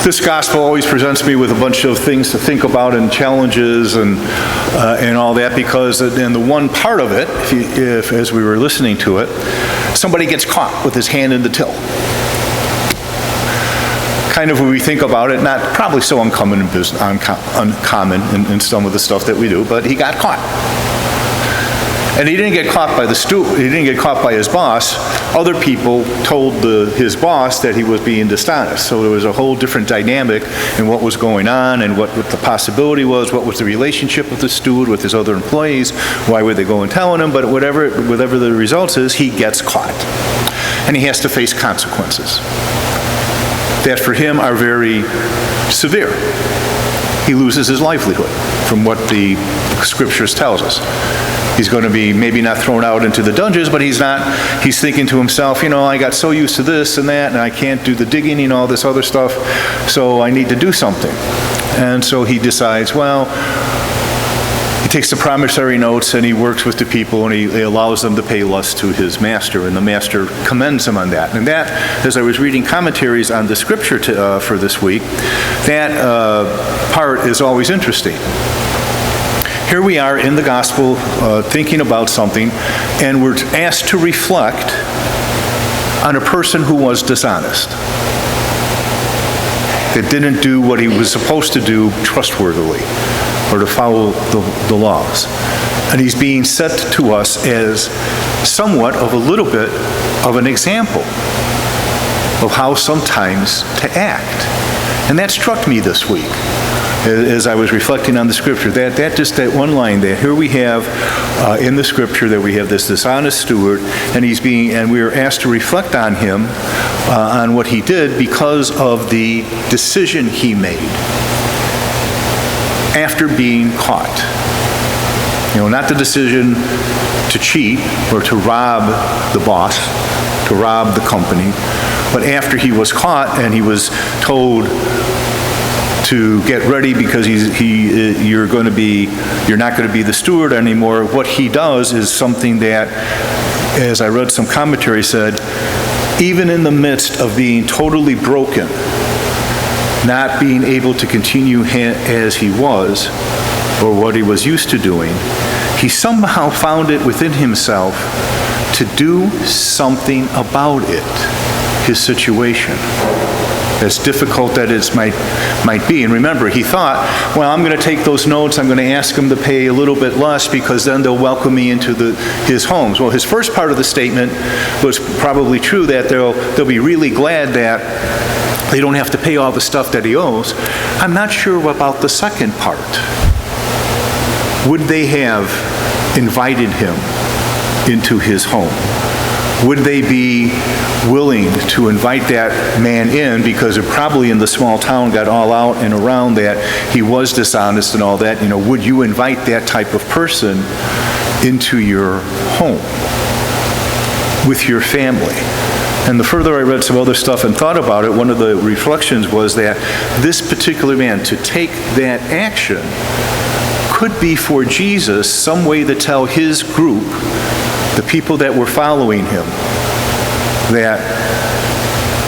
This gospel always presents me with a bunch of things to think about and challenges and all that, because in the one part of it, if as we were listening to it, somebody gets caught with his hand in the till. Kind of when we think about it, not probably so uncommon in business, uncommon in some of the stuff that we do, but he got caught. And he didn't get caught by the steward. He didn't get caught by his boss. Other people told his boss that he was being dishonest. So there was a whole different dynamic in what was going on and what the possibility was, what was the relationship with the steward, with his other employees, why would they go and tell him, but whatever the results is, he gets caught. And he has to face consequences that for him are very severe. He loses his livelihood from what the scriptures tells us. He's going to be maybe not thrown out into the dungeons, but he's thinking to himself, I got so used to this and that, and I can't do the digging and all this other stuff, so I need to do something. And so he decides, he takes the promissory notes and he works with the people and he allows them to pay less to his master, and the master commends him on that. And that, as I was reading commentaries on the scripture for this week, that part is always interesting. Here we are in the gospel thinking about something, and we're asked to reflect on a person who was dishonest, that didn't do what he was supposed to do trustworthily or to follow the laws. And he's being set to us as somewhat of a little bit of an example of how sometimes to act. And that struck me this week as I was reflecting on the scripture. That one line there. Here we have in the scripture that we have this dishonest steward, and we are asked to reflect on him, on what he did because of the decision he made after being caught. Not the decision to cheat or to rob the boss, to rob the company, but after he was caught and he was told to get ready because you're not going to be the steward anymore. What he does is something that, as I read some commentary, said, even in the midst of being totally broken, not being able to continue as he was or what he was used to doing, he somehow found it within himself to do something about it, his situation, as difficult that it might be. And remember, he thought, I'm going to take those notes, I'm going to ask them to pay a little bit less because then they'll welcome me into his homes. Well, his first part of the statement was probably true, that they'll be really glad that they don't have to pay all the stuff that he owes. I'm not sure about the second part. Would they have invited him into his home? Would they be willing to invite that man in, because it probably in the small town got all out and around that he was dishonest and all that? Would you invite that type of person into your home with your family? And the further I read some other stuff and thought about it, one of the reflections was that this particular man, to take that action, could be for Jesus some way to tell his group, the people that were following him, that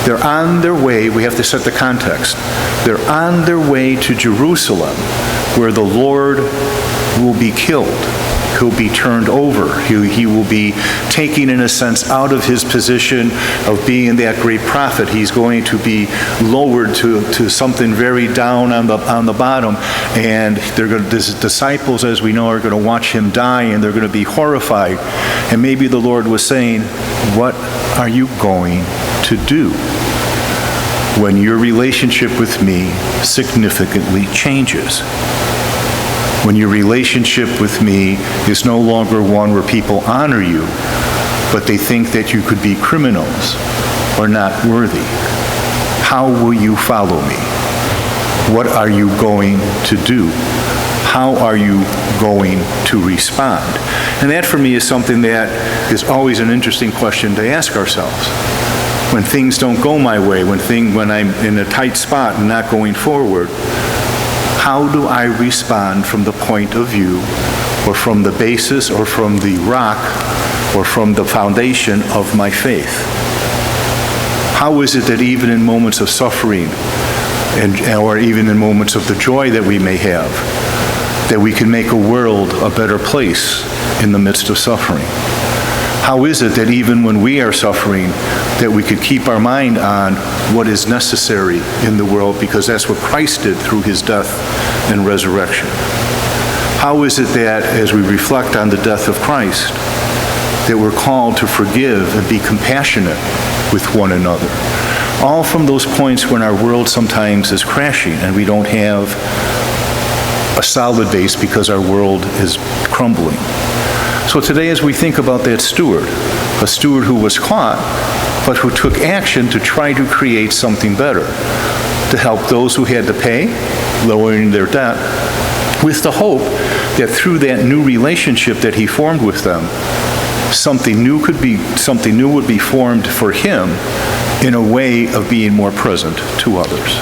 they're on their way. We have to set the context. They're on their way to Jerusalem, where the Lord will be killed. He'll be turned over. He will be taken, in a sense, out of his position of being that great prophet. He's going to be lowered to something very down on the bottom. And his disciples, as we know, are going to watch him die, and they're going to be horrified. And maybe the Lord was saying, what are you going to do when your relationship with me significantly changes? When your relationship with me is no longer one where people honor you, but they think that you could be criminals or not worthy. How will you follow me? What are you going to do? How are you going to respond? And that for me is something that is always an interesting question to ask ourselves. When things don't go my way, when I'm in a tight spot and not going forward, how do I respond from the point of view, or from the basis, or from the rock, or from the foundation of my faith? How is it that even in moments of suffering, or even in moments of the joy that we may have, that we can make a world a better place in the midst of suffering? How is it that even when we are suffering, that we could keep our mind on what is necessary in the world, because that's what Christ did through his death and resurrection? How is it that as we reflect on the death of Christ, that we're called to forgive and be compassionate with one another? All from those points when our world sometimes is crashing and we don't have a solid base because our world is crumbling. So today, as we think about that steward, a steward who was caught, but who took action to try to create something better, to help those who had to pay, lowering their debt, with the hope that through that new relationship that he formed with them, something new would be formed for him in a way of being more present to others.